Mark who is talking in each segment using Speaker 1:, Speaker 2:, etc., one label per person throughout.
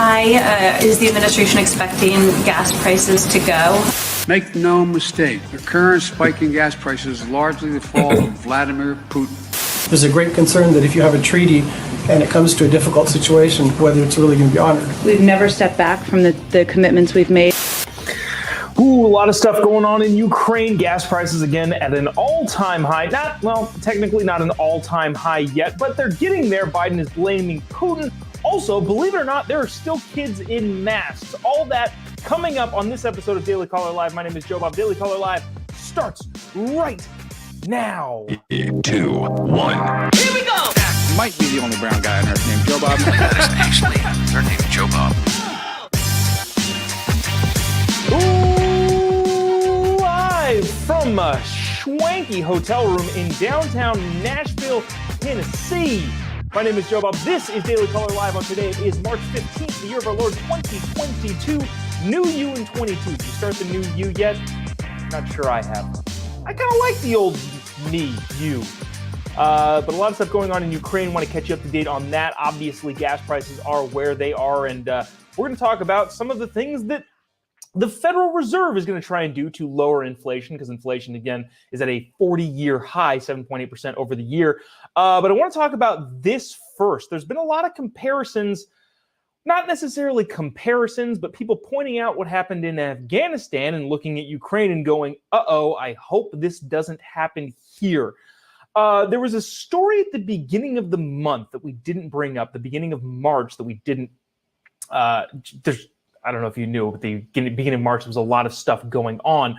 Speaker 1: high is the administration expecting gas prices to go?
Speaker 2: Make no mistake, the current spike in gas prices is largely the fault of Vladimir Putin.
Speaker 3: There's a great concern that if you have a treaty and it comes to a difficult situation, whether it's really going to be honored.
Speaker 4: We've never stepped back from the commitments we've made.
Speaker 5: Ooh, a lot of stuff going on in Ukraine. Gas prices again at an all-time high. Technically not an all-time high yet, but they're getting there. Biden is blaming Putin. Also, believe it or not, there are still kids in masks. All that coming up on this episode of Daily Caller Live. My name is Jobob. Daily Caller Live starts right now.
Speaker 6: 3, 2, 1.
Speaker 5: Here we go!
Speaker 2: Might be the only brown guy on earth named Jobob.
Speaker 6: That is actually her name, Jobob.
Speaker 5: Ooh, live from a swanky hotel room in downtown Nashville, Tennessee. My name is Jobob. This is Daily Caller Live on today. It is March 15th, the year of our Lord 2022. New you in 22. Did you start the new you yet? Not sure I have. I kind of like the old me, you. But a lot of stuff going on in Ukraine. Want to catch you up to date on that. Obviously, gas prices are where they are. And we're going to talk about some of the things that the Federal Reserve is going to try and do to lower inflation, because inflation, again, is at a 40-year high, 7.8% over the year. But I want to talk about this first. There's been a lot of comparisons, not necessarily comparisons, but people pointing out what happened in Afghanistan and looking at Ukraine and going, uh-oh, I hope this doesn't happen here. There was a story at the beginning of the month that we didn't bring up, the beginning of March that we didn't, I don't know if you knew, but the beginning of March, there was a lot of stuff going on.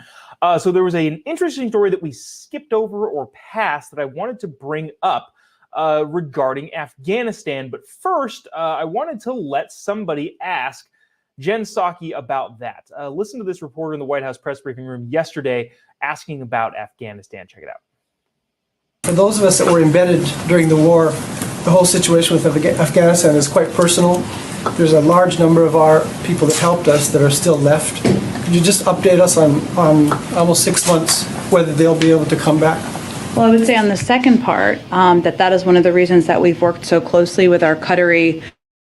Speaker 5: So there was an interesting story that we skipped over or passed that I wanted to bring up regarding Afghanistan. But first, I wanted to let somebody ask Jen Psaki about that. Listen to this reporter in the White House press briefing room yesterday asking about Afghanistan. Check it out.
Speaker 3: For those of us that were embedded during the war, the whole situation with Afghanistan is quite personal. There's a large number of our people that helped us that are still left. Could you just update us on almost 6 months, whether they'll be able to come back?
Speaker 4: Well, I would say on the second part, that is one of the reasons that we've worked so closely with our Qataris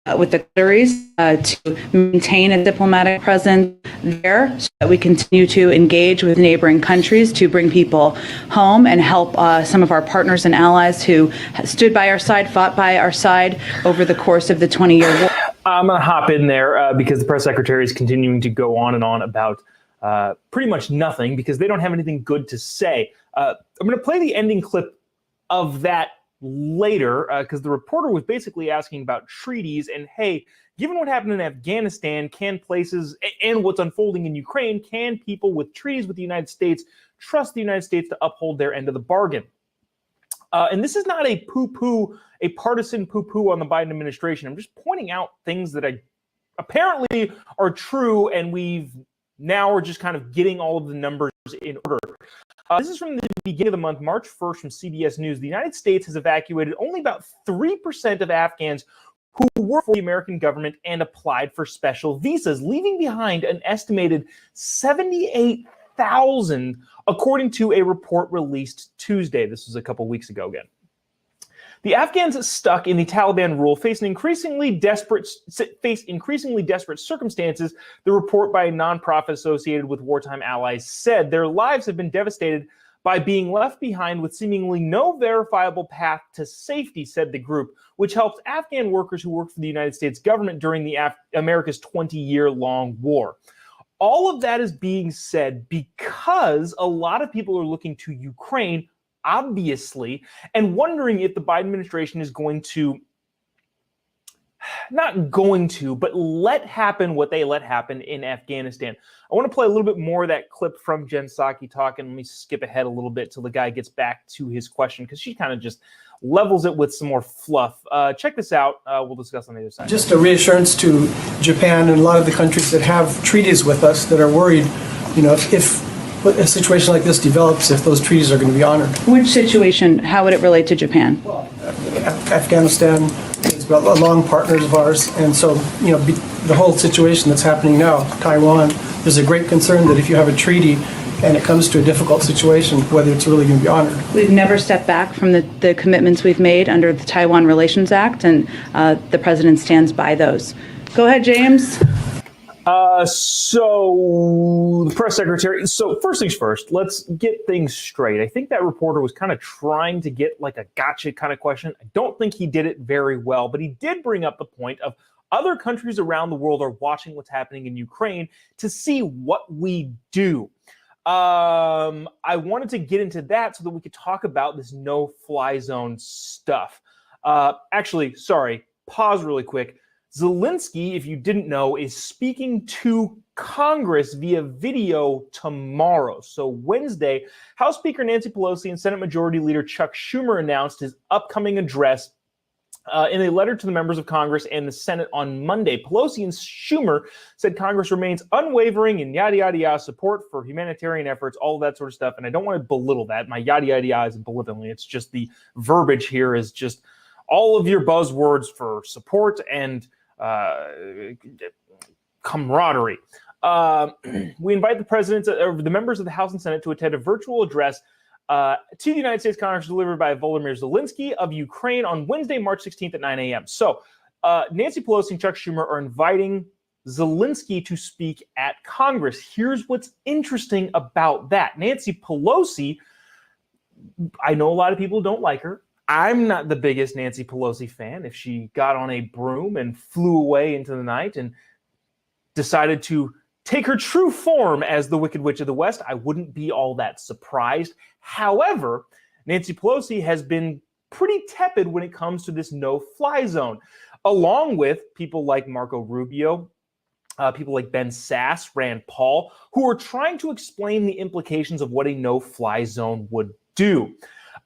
Speaker 4: to maintain a diplomatic presence there, so that we continue to engage with neighboring countries to bring people home and help some of our partners and allies who stood by our side, fought by our side over the course of the 20-year war.
Speaker 5: I'm going to hop in there because the press secretary is continuing to go on and on about pretty much nothing because they don't have anything good to say. I'm going to play the ending clip of that later because the reporter was basically asking about treaties and, hey, given what happened in Afghanistan, can places and what's unfolding in Ukraine, can people with treaties with the United States trust the United States to uphold their end of the bargain? And this is not a partisan poo-poo on the Biden administration. I'm just pointing out things that apparently are true, and now we're just kind of getting all of the numbers in order. This is from the beginning of the month, March 1st, from CBS News. The United States has evacuated only about 3% of Afghans who work for the American government and applied for special visas, leaving behind an estimated 78,000, according to a report released Tuesday. This was a couple weeks ago again. The Afghans stuck in the Taliban rule face increasingly desperate circumstances, the report by a nonprofit associated with wartime allies said. Their lives have been devastated by being left behind with seemingly no verifiable path to safety, said the group, which helps Afghan workers who work for the United States government during America's 20-year-long war. All of that is being said because a lot of people are looking to Ukraine, obviously, and wondering if the Biden administration is going to, but let happen what they let happen in Afghanistan. I want to play a little bit more of that clip from Jen Psaki talking. Let me skip ahead a little bit till the guy gets back to his question, because she kind of just levels it with some more fluff. Check this out. We'll discuss on the other side.
Speaker 3: Just a reassurance to Japan and a lot of the countries that have treaties with us that are worried, if a situation like this develops, if those treaties are going to be honored.
Speaker 4: Which situation? How would it relate to Japan?
Speaker 3: Well, Afghanistan is long partners of ours, and so the whole situation that's happening now, Taiwan, there's a great concern that if you have a treaty and it comes to a difficult situation, whether it's really going to be honored.
Speaker 4: We've never stepped back from the commitments we've made under the Taiwan Relations Act, and the president stands by those. Go ahead, James.
Speaker 5: So the press secretary. So first things first, let's get things straight. I think that reporter was kind of trying to get like a gotcha kind of question. I don't think he did it very well, but he did bring up the point of other countries around the world are watching what's happening in Ukraine to see what we do. I wanted to get into that so that we could talk about this no-fly zone stuff. Actually, sorry, pause really quick. Zelensky, if you didn't know, is speaking to Congress via video tomorrow. So Wednesday, House Speaker Nancy Pelosi and Senate Majority Leader Chuck Schumer announced his upcoming address in a letter to the members of Congress and the Senate on Monday. Pelosi and Schumer said Congress remains unwavering in yada, yada, yada support for humanitarian efforts, all of that sort of stuff. And I don't want to belittle that. My yada, yada, yada isn't belittling. It's just the verbiage here is just all of your buzzwords for support and camaraderie. We invite the presidents or the members of the House and Senate to attend a virtual address to the United States Congress delivered by Volodymyr Zelensky of Ukraine on Wednesday, March 16th at 9 a.m. So Nancy Pelosi and Chuck Schumer are inviting Zelensky to speak at Congress. Here's what's interesting about that. Nancy Pelosi, I know a lot of people don't like her. I'm not the biggest Nancy Pelosi fan. If she got on a broom and flew away into the night and decided to take her true form as the Wicked Witch of the West, I wouldn't be all that surprised. However, Nancy Pelosi has been pretty tepid when it comes to this no-fly zone, along with people like Marco Rubio, people like Ben Sass, Rand Paul, who are trying to explain the implications of what a no-fly zone would do.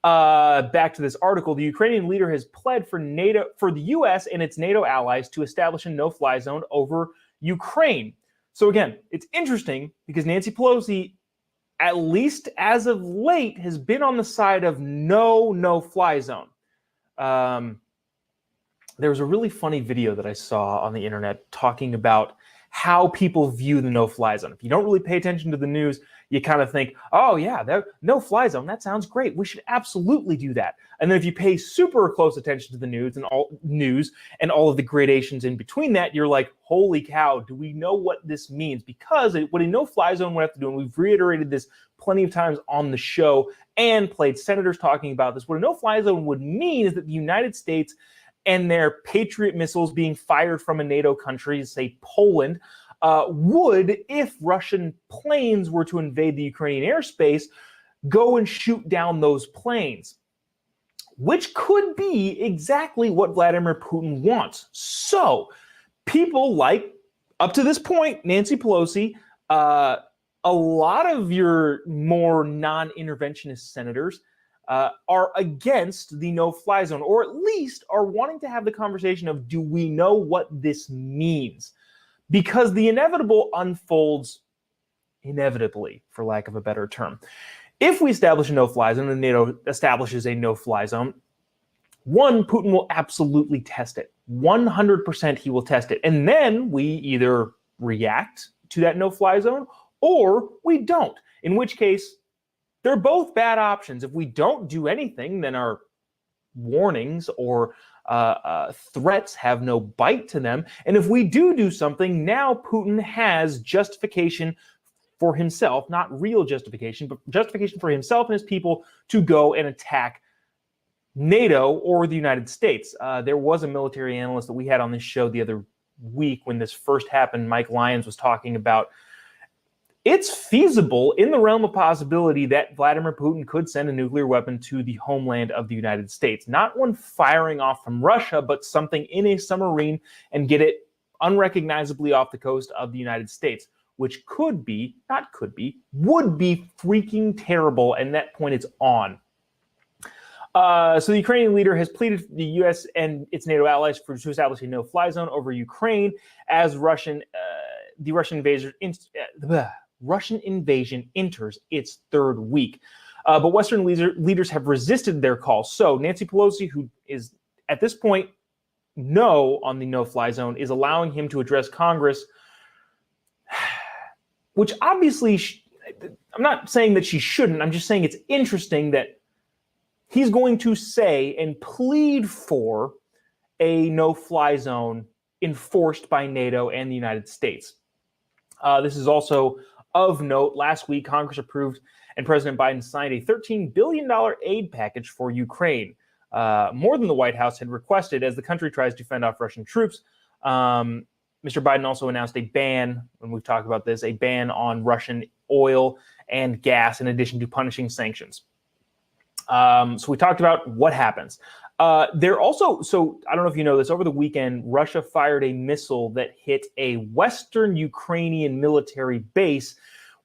Speaker 5: Back to this article, the Ukrainian leader has pled for the U.S. and its NATO allies to establish a no-fly zone over Ukraine. So again, it's interesting because Nancy Pelosi, at least as of late, has been on the side of no-fly zone. There was a really funny video that I saw on the internet talking about how people view the no-fly zone. If you don't really pay attention to the news, you kind of think, oh yeah, no-fly zone, that sounds great. We should absolutely do that. And then if you pay super close attention to the news and all of the gradations in between that, you're like, holy cow, do we know what this means? Because what a no-fly zone would have to do, and we've reiterated this plenty of times on the show and played senators talking about this, what a no-fly zone would mean is that the United States and their Patriot missiles being fired from a NATO country, say Poland, would, if Russian planes were to invade the Ukrainian airspace, go and shoot down those planes, which could be exactly what Vladimir Putin wants. So people like, up to this point, Nancy Pelosi, a lot of your more non-interventionist senators are against the no-fly zone, or at least are wanting to have the conversation of, do we know what this means? Because the inevitable unfolds inevitably, for lack of a better term. If we establish a no-fly zone and NATO establishes a no-fly zone, one, Putin will absolutely test it. 100% he will test it. And then we either react to that no-fly zone or we don't, in which case they're both bad options. If we don't do anything, then our warnings or threats have no bite to them. And if we do something, now Putin has justification for himself, not real justification, but justification for himself and his people to go and attack NATO or the United States. There was a military analyst that we had on this show the other week when this first happened. Mike Lyons was talking about it's feasible in the realm of possibility that Vladimir Putin could send a nuclear weapon to the homeland of the United States. Not one firing off from Russia, but something in a submarine and get it unrecognizably off the coast of the United States, which would be freaking terrible. And that point it's on. So the Ukrainian leader has pleaded for the U.S. and its NATO allies to establish a no-fly zone over Ukraine as the Russian invasion enters its third week. But Western leaders have resisted their call. So Nancy Pelosi, who is at this point no on the no-fly zone, is allowing him to address Congress, which obviously, I'm not saying that she shouldn't. I'm just saying it's interesting that he's going to say and plead for a no-fly zone enforced by NATO and the United States. This is also of note. Last week, Congress approved and President Biden signed a $13 billion aid package for Ukraine, more than the White House had requested as the country tries to fend off Russian troops. Mr. Biden also announced a ban, and we've talked about this, a ban on Russian oil and gas in addition to punishing sanctions. So we talked about what happens. There also, so I don't know if you know this, over the weekend, Russia fired a missile that hit a Western Ukrainian military base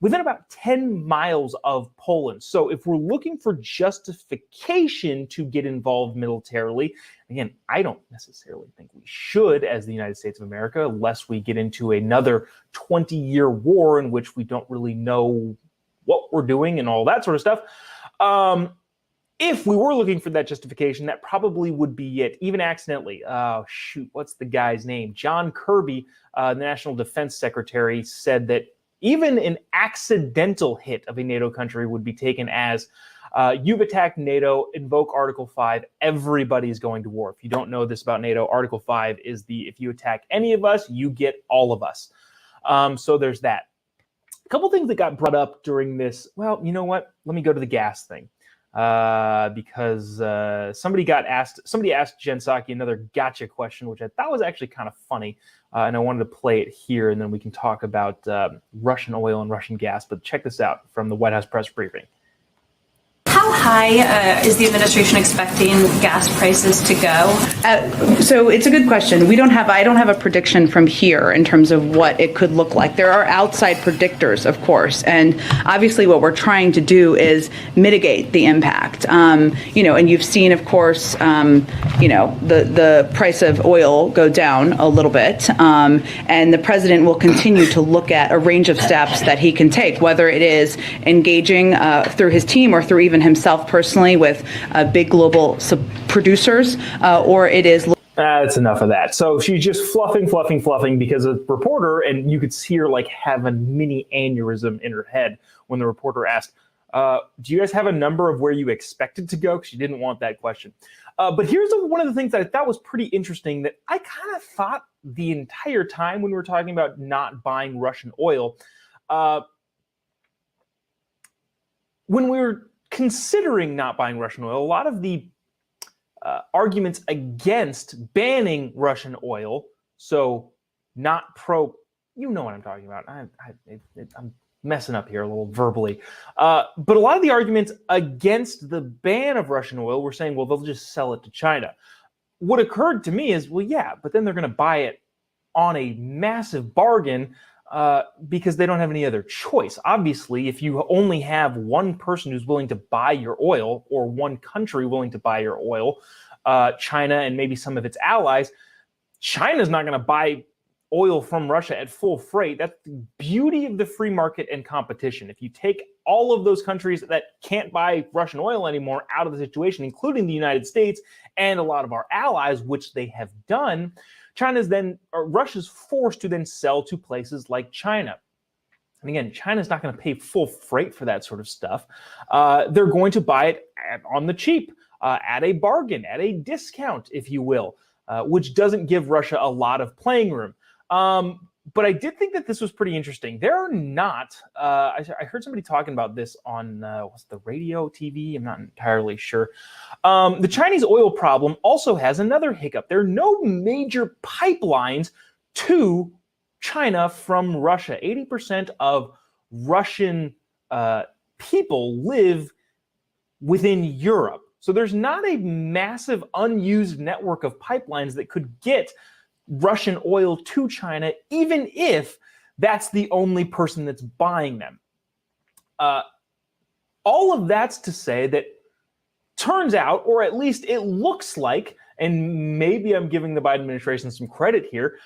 Speaker 5: within about 10 miles of Poland. So if we're looking for justification to get involved militarily, again, I don't necessarily think we should as the United States of America, unless we get into another 20-year war in which we don't really know what we're doing and all that sort of stuff. If we were looking for that justification, that probably would be it, even accidentally. Oh, shoot, what's the guy's name? John Kirby, the National Defense Secretary, said that even an accidental hit of a NATO country would be taken as you've attacked NATO, invoke Article 5, everybody's going to war. If you don't know this about NATO, Article 5 is if you attack any of us, you get all of us. So there's that. A couple things that got brought up during this. Well, you know what? Let me go to the gas thing. Because somebody asked Jen Psaki another gotcha question, which I thought was actually kind of funny, and I wanted to play it here, and then we can talk about Russian oil and Russian gas. But check this out from the White House press briefing.
Speaker 1: How high is the administration expecting gas prices to go?
Speaker 4: So it's a good question. I don't have a prediction from here in terms of what it could look like. There are outside predictors, of course, and obviously what we're trying to do is mitigate the impact. And you've seen, of course, the price of oil go down a little bit, and the president will continue to look at a range of steps that he can take, whether it is engaging through his team or through even himself personally with big global producers, or it is.
Speaker 5: That's enough of that. So she's just fluffing because a reporter, and you could see her like have a mini aneurysm in her head when the reporter asked, do you guys have a number of where you expect it to go? She didn't want that question. But here's one of the things that I thought was pretty interesting that I kind of thought the entire time when we were talking about not buying Russian oil. When we were considering not buying Russian oil, a lot of the arguments against banning Russian oil, so not pro, you know what I'm talking about. I'm messing up here a little verbally. But a lot of the arguments against the ban of Russian oil were saying, well, they'll just sell it to China. What occurred to me is, well, yeah, but then they're going to buy it on a massive bargain because they don't have any other choice. Obviously, if you only have one person who's willing to buy your oil, or one country willing to buy your oil, China and maybe some of its allies, China's not going to buy oil from Russia at full freight. That's the beauty of the free market and competition. If you take all of those countries that can't buy Russian oil anymore out of the situation, including the United States and a lot of our allies, which they have done, Russia's forced to then sell to places like China. And again, China's not going to pay full freight for that sort of stuff. They're going to buy it on the cheap, at a bargain, at a discount, if you will, which doesn't give Russia a lot of playing room. But I did think that this was pretty interesting. There are not, I heard somebody talking about this on, what's the radio, TV? I'm not entirely sure. The Chinese oil problem also has another hiccup. There are no major pipelines to China from Russia. 80% of Russian people live within Europe. So there's not a massive unused network of pipelines that could get Russian oil to China, even if that's the only person that's buying them. All of that's to say that turns out, or at least it looks like, and maybe I'm giving the Biden administration some credit here,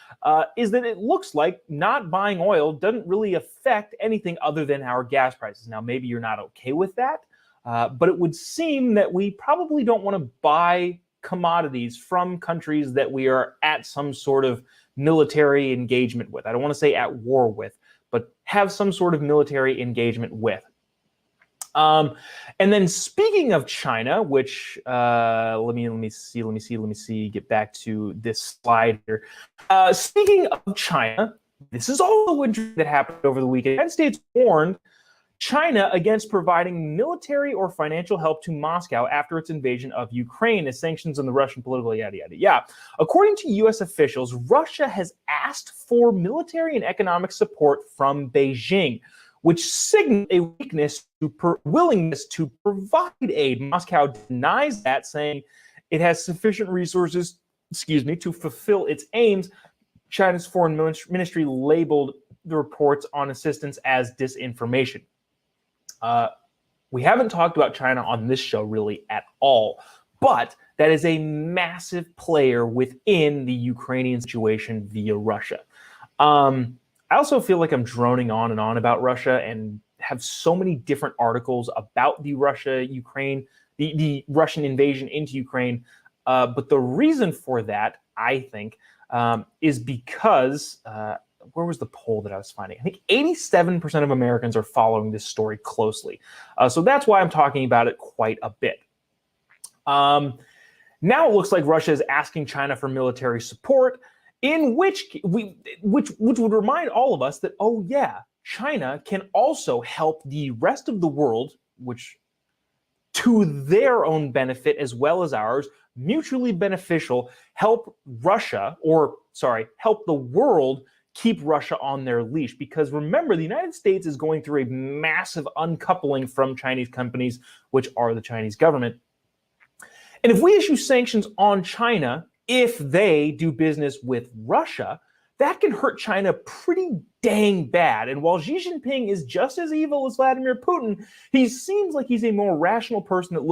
Speaker 5: is that it looks like not buying oil doesn't really affect anything other than our gas prices. Now, maybe you're not okay with that, but it would seem that we probably don't want to buy commodities from countries that we are at some sort of military engagement with. I don't want to say at war with, but have some sort of military engagement with. And then speaking of China, which let me see, get back to this slide here. Speaking of China, this is also interesting that happened over the weekend. The United States warned China against providing military or financial help to Moscow after its invasion of Ukraine as sanctions on the Russian political yada, yada, yeah. According to U.S. officials, Russia has asked for military and economic support from Beijing, which signaled a willingness to provide aid. Moscow denies that, saying it has sufficient resources, to fulfill its aims. China's foreign ministry labeled the reports on assistance as disinformation. We haven't talked about China on this show really at all, but that is a massive player within the Ukrainian situation via Russia. I also feel like I'm droning on and on about Russia and have so many different articles about the Russia-Ukraine, the Russian invasion into Ukraine. But the reason for that, I think, is because where was the poll that I was finding? I think 87% of Americans are following this story closely. So that's why I'm talking about it quite a bit. Now it looks like Russia is asking China for military support, in which would remind all of us that, oh yeah, China can also help the rest of the world, which to their own benefit as well as ours, mutually beneficial, help the world keep Russia on their leash. Because remember, the United States is going through a massive uncoupling from Chinese companies, which are the Chinese government. And if we issue sanctions on China, if they do business with Russia, that can hurt China pretty dang bad. And while Xi Jinping is just as evil as Vladimir Putin, he seems like he's a more rational person that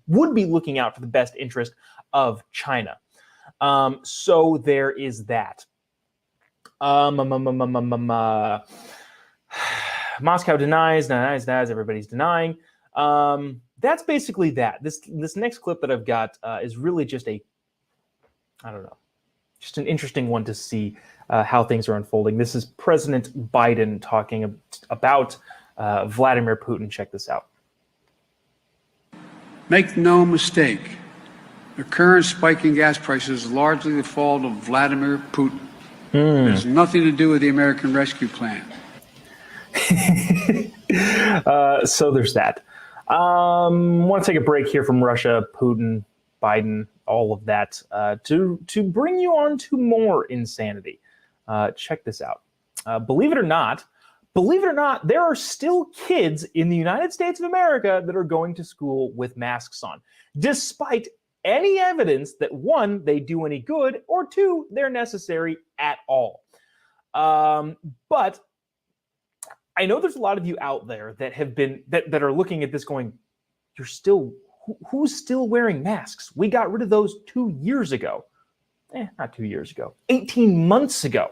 Speaker 5: would be looking out for the best interest of China. So there is that. Moscow denies, everybody's denying. That's basically that. This next clip that I've got is really just just an interesting one to see how things are unfolding. This is President Biden talking about Vladimir Putin. Check this out.
Speaker 2: Make no mistake, the current spike in gas prices is largely the fault of Vladimir Putin. It has nothing to do with the American Rescue Plan.
Speaker 5: So there's that. Want to take a break here from Russia, Putin, Biden, all of that, to bring you on to more insanity. Check this out. Believe it or not, there are still kids in the United States of America that are going to school with masks on, despite any evidence that, one, they do any good, or two, they're necessary at all. But I know there's a lot of you out there that have been that are looking at this going, who's still wearing masks? We got rid of those 2 years ago. Not 2 years ago, 18 months ago.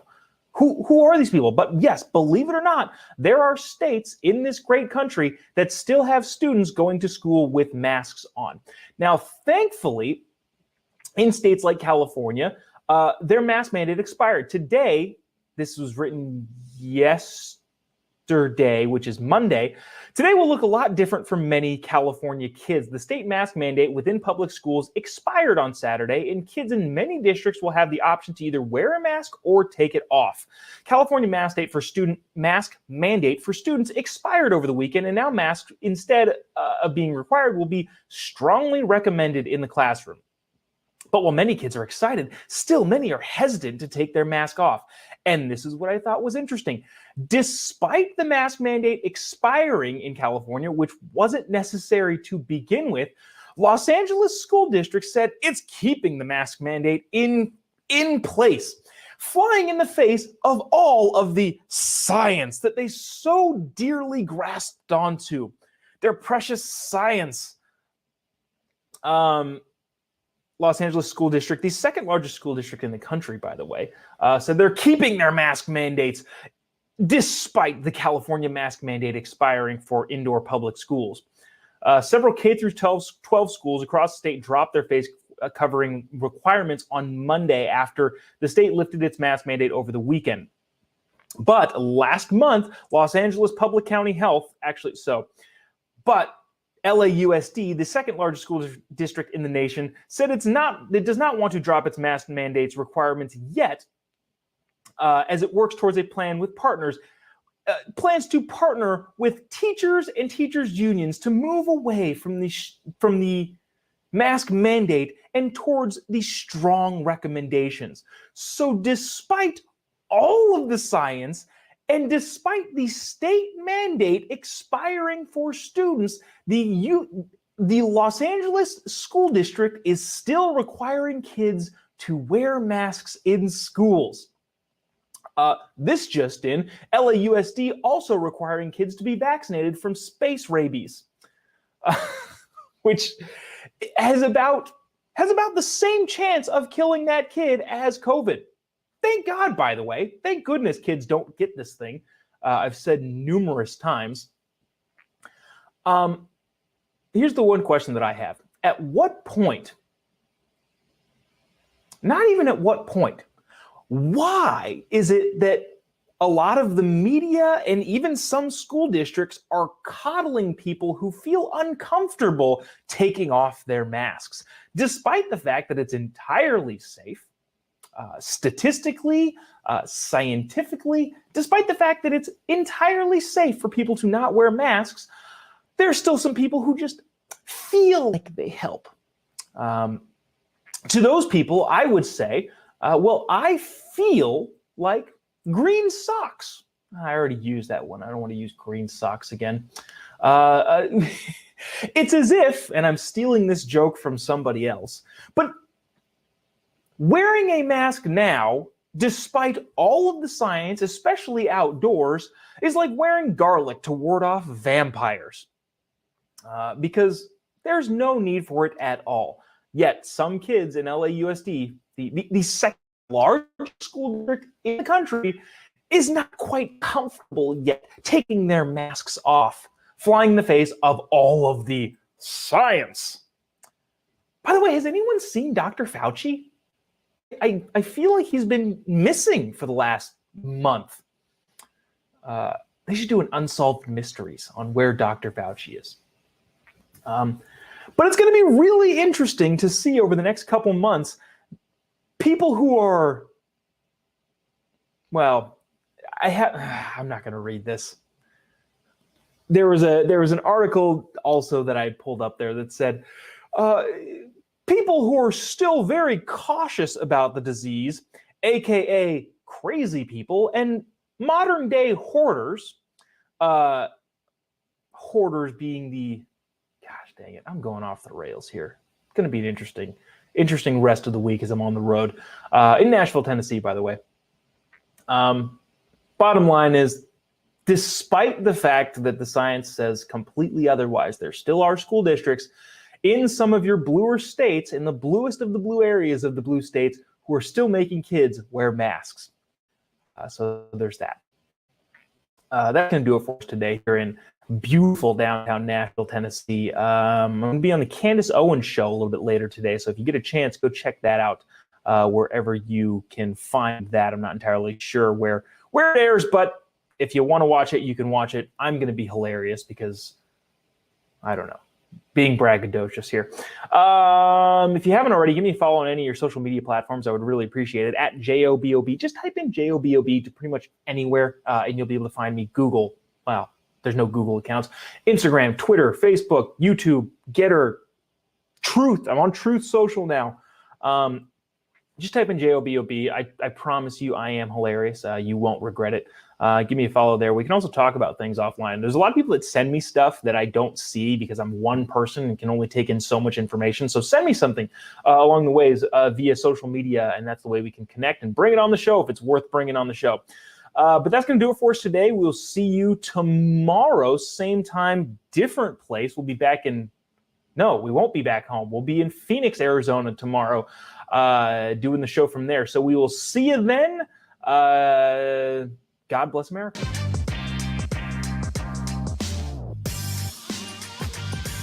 Speaker 5: Who are these people? But yes, believe it or not, there are states in this great country that still have students going to school with masks on. Now, thankfully, in states like California, their mask mandate expired. Today, this was written yesterday, which is Monday. Today will look a lot different for many California kids. The state mask mandate within public schools expired on Saturday, and kids in many districts will have the option to either wear a mask or take it off. California mask mandate for students expired over the weekend, and now masks, instead of being required, will be strongly recommended in the classroom. But while many kids are excited, still many are hesitant to take their mask off. And this is what I thought was interesting. Despite the mask mandate expiring in California, which wasn't necessary to begin with, Los Angeles School District said it's keeping the mask mandate in place, flying in the face of all of the science that they so dearly grasped onto. Their precious science. Los Angeles School District, the second largest school district in the country, by the way, said they're keeping their mask mandates despite the California mask mandate expiring for indoor public schools. Several K through 12 schools across the state dropped their face covering requirements on Monday after the state lifted its mask mandate over the weekend. But last month, Los Angeles Public County Health, But LAUSD, the second largest school district in the nation, said it does not want to drop its mask mandates requirements yet, as it works towards a plan with partners. Plans to partner with teachers and teachers unions to move away from the mask mandate and towards the strong recommendations. So despite all of the science and despite the state mandate expiring for students, the Los Angeles school district is still requiring kids to wear masks in schools. This just in, LAUSD also requiring kids to be vaccinated from space rabies, which has about the same chance of killing that kid as COVID. Thank God, by the way. Thank goodness kids don't get this thing. I've said numerous times. Here's the one question that I have. At what point, not even at what point, why is it that a lot of the media and even some school districts are coddling people who feel uncomfortable taking off their masks, despite the fact that it's entirely safe, statistically, scientifically, despite the fact that it's entirely safe for people to not wear masks, there's still some people who just feel like they help. To those people, I would say, well, I feel like green socks. I already used that one. I don't want to use green socks again. It's as if, and I'm stealing this joke from somebody else, but wearing a mask now, despite all of the science, especially outdoors, is like wearing garlic to ward off vampires. Because there's no need for it at all. Yet some kids in LAUSD, the second largest school district in the country, is not quite comfortable yet taking their masks off, flying in the face of all of the science. By the way, has anyone seen Dr. Fauci? I feel like he's been missing for the last month. They should do an Unsolved Mysteries on where Dr. Fauci is. But it's going to be really interesting to see over the next couple months people who are, well, I'm not going to read this. There was an article also that I pulled up there that said people who are still very cautious about the disease, aka crazy people, and modern day hoarders. Hoarders being the, gosh dang it, I'm going off the rails here. It's going to be an interesting rest of the week as I'm on the road in Nashville, Tennessee, by the way. Bottom line is, despite the fact that the science says completely otherwise, there still are school districts in some of your bluer states, in the bluest of the blue areas of the blue states, who are still making kids wear masks. So there's that. That's going to do it for us today here in beautiful downtown Nashville, Tennessee. I'm going to be on the Candace Owens show a little bit later today, so if you get a chance, go check that out wherever you can find that. I'm not entirely sure where it airs, but if you want to watch it, you can watch it. I'm going to be hilarious because, I don't know, being braggadocious here. If you haven't already, give me a follow on any of your social media platforms. I would really appreciate it. At Jobob. Just type in Jobob to pretty much anywhere, and you'll be able to find me. Google. Wow, there's no Google accounts. Instagram, Twitter, Facebook, YouTube, Getter, Truth. I'm on Truth Social now. Just type in Jobob. I promise you I am hilarious. You won't regret it. Give me a follow there. We can also talk about things offline. There's a lot of people that send me stuff that I don't see because I'm one person and can only take in so much information. So send me something along the ways via social media, and that's the way we can connect and bring it on the show if it's worth bringing on the show. But that's going to do it for us today. We'll see you tomorrow, same time, different place. We'll be back in, no, we won't be back home. We'll be in Phoenix, Arizona tomorrow, doing the show from there. So we will see you then. God bless America.